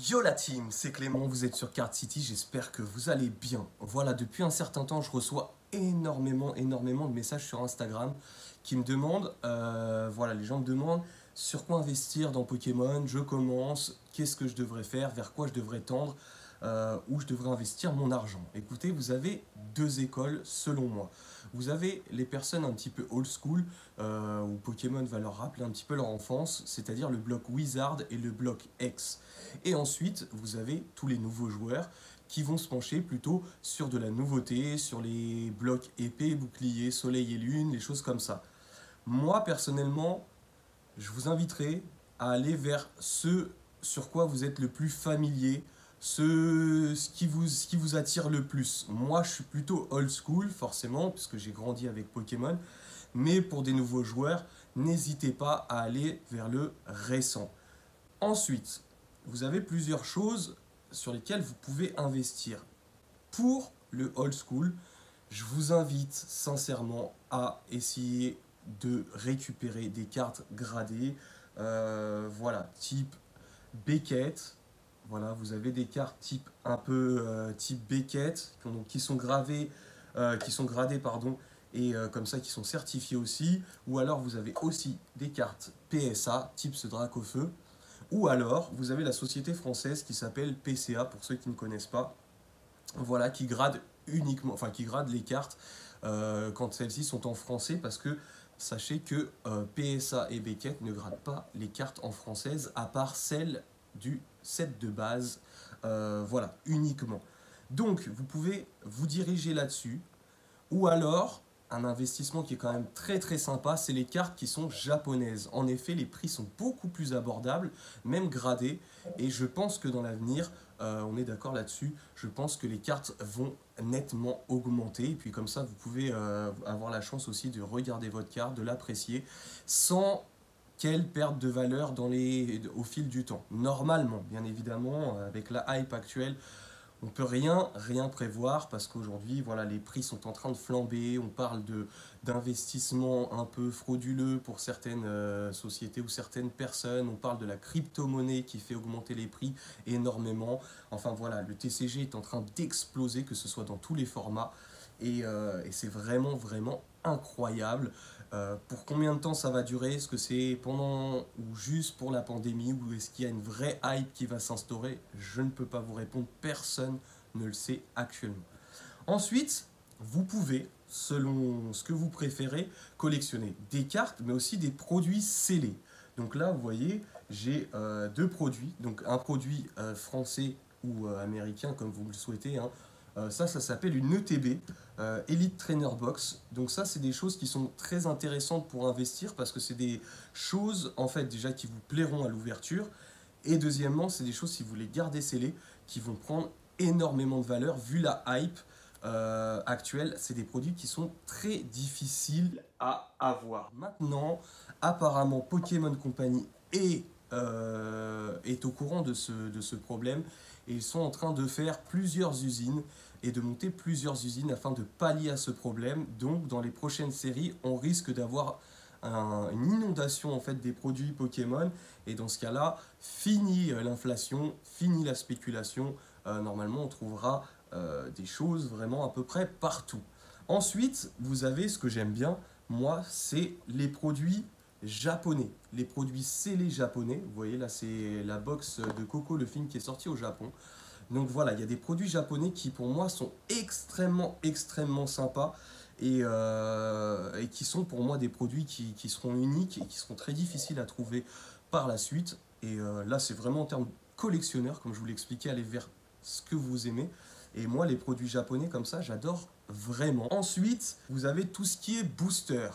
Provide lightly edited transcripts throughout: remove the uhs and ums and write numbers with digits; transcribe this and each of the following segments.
Yo la team, c'est Clément, vous êtes sur Card City, j'espère que vous allez bien. Voilà, depuis un certain temps, je reçois énormément de messages sur Instagram qui me demandent, voilà, les gens me demandent sur quoi investir dans Pokémon, je commence, qu'est-ce que je devrais faire, vers quoi je devrais tendre, où je devrais investir mon argent. Écoutez, vous avez deux écoles selon moi. Vous avez les personnes un petit peu old school, où Pokémon va leur rappeler un petit peu leur enfance, c'est-à-dire le bloc Wizard et le bloc X. Et ensuite, vous avez tous les nouveaux joueurs qui vont se pencher plutôt sur de la nouveauté, sur les blocs épée, bouclier, soleil et lune, les choses comme ça. Moi, personnellement, je vous inviterai à aller vers ce sur quoi vous êtes le plus familier, ce qui vous attire le plus. Moi, je suis plutôt old school, forcément, puisque j'ai grandi avec Pokémon. Mais pour des nouveaux joueurs, n'hésitez pas à aller vers le récent. Ensuite, vous avez plusieurs choses sur lesquelles vous pouvez investir. Pour le old school, je vous invite sincèrement à essayer de récupérer des cartes gradées, voilà, type Beckett. Voilà, vous avez des cartes type un peu type Beckett qui sont gravées, qui sont gradées, pardon, et comme ça qui sont certifiées aussi. Ou alors vous avez aussi des cartes PSA type ce Dracofeu. Ou alors vous avez la société française qui s'appelle PCA pour ceux qui ne connaissent pas. Voilà, qui grade uniquement, enfin qui grade les cartes quand celles-ci sont en français parce que sachez que PSA et Beckett ne gradent pas les cartes en française à part celles du set de base, voilà, uniquement. Donc vous pouvez vous diriger là-dessus ou alors un investissement qui est quand même très sympa, c'est les cartes qui sont japonaises. En effet, les prix sont beaucoup plus abordables, même gradés, et je pense que dans l'avenir, on est d'accord là-dessus, je pense que les cartes vont nettement augmenter, et puis comme ça, vous pouvez avoir la chance aussi de regarder votre carte, de l'apprécier, sans qu'elle perde de valeur au fil du temps. Normalement, bien évidemment, avec la hype actuelle, on peut rien prévoir parce qu'aujourd'hui, voilà, les prix sont en train de flamber. On parle d'investissements un peu frauduleux pour certaines sociétés ou certaines personnes. On parle de la crypto-monnaie qui fait augmenter les prix énormément. Enfin voilà, le TCG est en train d'exploser, que ce soit dans tous les formats. Et c'est vraiment incroyable. Pour combien de temps ça va durer? Est-ce que c'est pendant ou juste pour la pandémie? Ou est-ce qu'il y a une vraie hype qui va s'instaurer? Je ne peux pas vous répondre. Personne ne le sait actuellement. Ensuite, vous pouvez, selon ce que vous préférez, collectionner des cartes, mais aussi des produits scellés. Donc là, vous voyez, j'ai deux produits. Donc un produit français ou américain, comme vous le souhaitez, hein. Ça s'appelle une ETB, Elite Trainer Box. Donc ça, c'est des choses qui sont très intéressantes pour investir parce que c'est des choses, en fait, déjà qui vous plairont à l'ouverture. Et deuxièmement, c'est des choses, si vous les gardez scellées, qui vont prendre énormément de valeur vu la hype actuelle. C'est des produits qui sont très difficiles à avoir. Maintenant, apparemment, Pokémon Company est au courant de ce problème et ils sont en train de faire plusieurs usines et de monter plusieurs usines afin de pallier à ce problème. Donc dans les prochaines séries, on risque d'avoir une inondation en fait des produits Pokémon et dans ce cas-là, fini l'inflation, fini la spéculation. Normalement, on trouvera des choses vraiment à peu près partout. Ensuite, vous avez ce que j'aime bien, moi, c'est les produits japonais, les produits scellés japonais. Vous voyez là, c'est la box de Coco, le film qui est sorti au Japon. Donc voilà, il y a des produits japonais qui pour moi sont extrêmement sympas et qui sont pour moi des produits qui seront uniques et qui seront très difficiles à trouver par la suite. Et là, c'est vraiment en termes collectionneurs, comme je vous l'expliquais, aller vers ce que vous aimez. Et moi, les produits japonais comme ça, j'adore vraiment. Ensuite, vous avez tout ce qui est booster.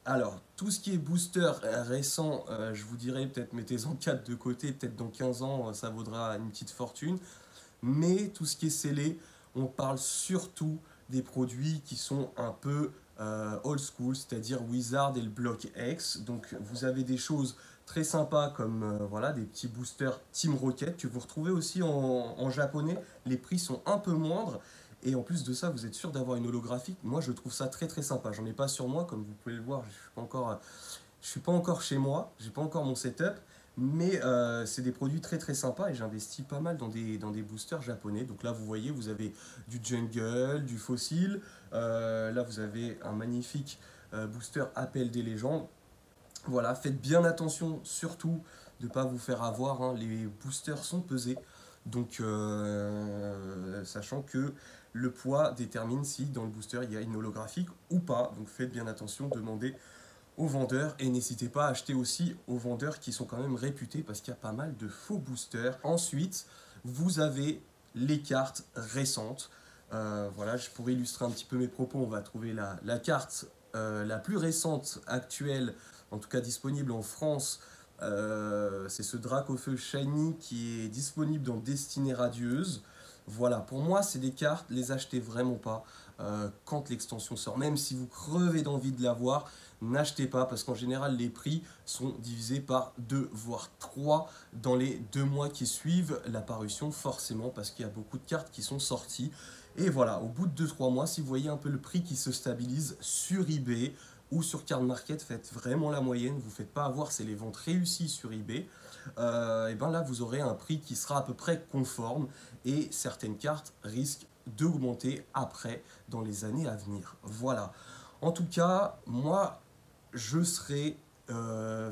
Alors, tout ce qui est booster récent, je vous dirais peut-être mettez-en 4 de côté, peut-être dans 15 ans, ça vaudra une petite fortune. Mais tout ce qui est scellé, on parle surtout des produits qui sont un peu old school, c'est-à-dire Wizard et le bloc X. Donc vous avez des choses très sympas comme voilà, des petits boosters Team Rocket que vous retrouvez aussi en japonais. Les prix sont un peu moindres. Et en plus de ça, vous êtes sûr d'avoir une holographique. Moi, je trouve ça très sympa. J'en ai pas sur moi, comme vous pouvez le voir. Je suis pas encore chez moi. J'ai pas encore mon setup. Mais c'est des produits très très sympas et j'investis pas mal dans des boosters japonais. Donc là, vous voyez, vous avez du Jungle, du Fossil. Là, vous avez un magnifique booster Appel des légendes. Voilà, faites bien attention surtout de ne pas vous faire avoir, hein. Les boosters sont pesés. Donc, sachant que le poids détermine si dans le booster il y a une holographique ou pas. Donc faites bien attention, demandez aux vendeurs et n'hésitez pas à acheter aussi aux vendeurs qui sont quand même réputés parce qu'il y a pas mal de faux boosters. Ensuite, vous avez les cartes récentes. Voilà, pour illustrer un petit peu mes propos, on va trouver la carte la plus récente actuelle, en tout cas disponible en France. C'est ce Dracofeu Shiny qui est disponible dans Destinée Radieuse. Voilà, pour moi, c'est des cartes, les achetez vraiment pas quand l'extension sort. Même si vous crevez d'envie de l'avoir, n'achetez pas parce qu'en général, les prix sont divisés par 2 voire 3 dans les 2 mois qui suivent la parution, forcément, parce qu'il y a beaucoup de cartes qui sont sorties. Et voilà, au bout de 2-3 mois, si vous voyez un peu le prix qui se stabilise sur eBay ou sur Card Market, faites vraiment la moyenne, vous ne faites pas avoir, c'est les ventes réussies sur eBay. Et ben là, vous aurez un prix qui sera à peu près conforme et certaines cartes risquent d'augmenter après dans les années à venir. Voilà. En tout cas, moi, je serais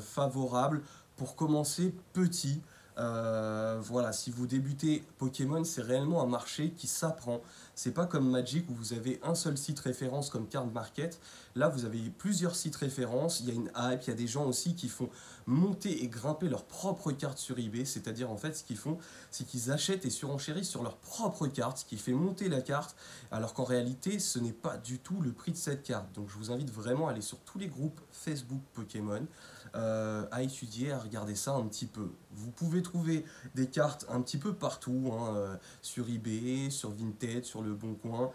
favorable pour commencer petit. Voilà, si vous débutez Pokémon, c'est réellement un marché qui s'apprend. C'est pas comme Magic où vous avez un seul site référence comme Card Market. Là, vous avez plusieurs sites références. Il y a une hype, il y a des gens aussi qui font monter et grimper leurs propres cartes sur eBay. C'est-à-dire, en fait, ce qu'ils font, c'est qu'ils achètent et surenchérissent sur leurs propres cartes, ce qui fait monter la carte, alors qu'en réalité, ce n'est pas du tout le prix de cette carte. Donc, je vous invite vraiment à aller sur tous les groupes Facebook Pokémon, à étudier, à regarder ça un petit peu. Vous pouvez trouver des cartes un petit peu partout, hein, sur eBay, sur Vinted, sur le Bon Coin.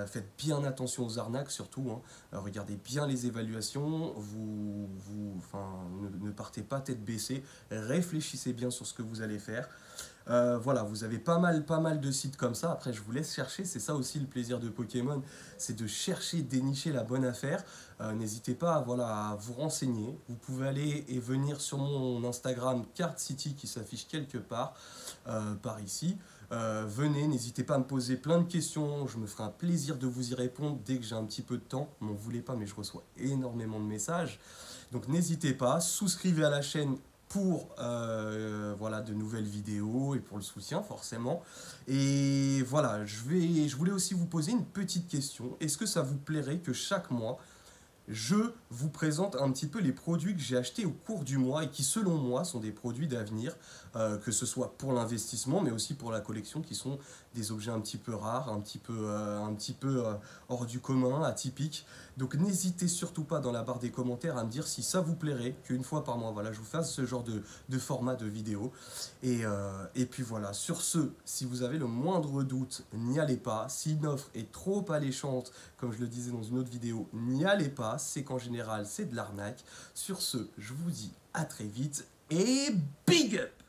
Faites bien attention aux arnaques surtout, hein. Regardez bien les évaluations, enfin, ne partez pas tête baissée, réfléchissez bien sur ce que vous allez faire. Voilà, vous avez pas mal de sites comme ça. Après, je vous laisse chercher. C'est ça aussi le plaisir de Pokémon, c'est de chercher, dénicher la bonne affaire. N'hésitez pas voilà, à vous renseigner. Vous pouvez aller et venir sur mon Instagram Card City qui s'affiche quelque part par ici. Venez, n'hésitez pas à me poser plein de questions. Je me ferai un plaisir de vous y répondre dès que j'ai un petit peu de temps. M'en voulez pas, mais je reçois énormément de messages. Donc n'hésitez pas, souscrivez à la chaîne pour voilà, de nouvelles vidéos et pour le soutien forcément. Et voilà, je voulais aussi vous poser une petite question. Est-ce que ça vous plairait que chaque mois, je vous présente un petit peu les produits que j'ai achetés au cours du mois et qui, selon moi, sont des produits d'avenir, que ce soit pour l'investissement, mais aussi pour la collection, qui sont des objets un petit peu rares, un petit peu hors du commun, atypiques. Donc n'hésitez surtout pas dans la barre des commentaires à me dire si ça vous plairait qu'une fois par mois, voilà, je vous fasse ce genre de format de vidéo. Et puis voilà, sur ce, si vous avez le moindre doute, n'y allez pas. Si une offre est trop alléchante, comme je le disais dans une autre vidéo, n'y allez pas. C'est qu'en général, c'est de l'arnaque. Sur ce, je vous dis à très vite et big up!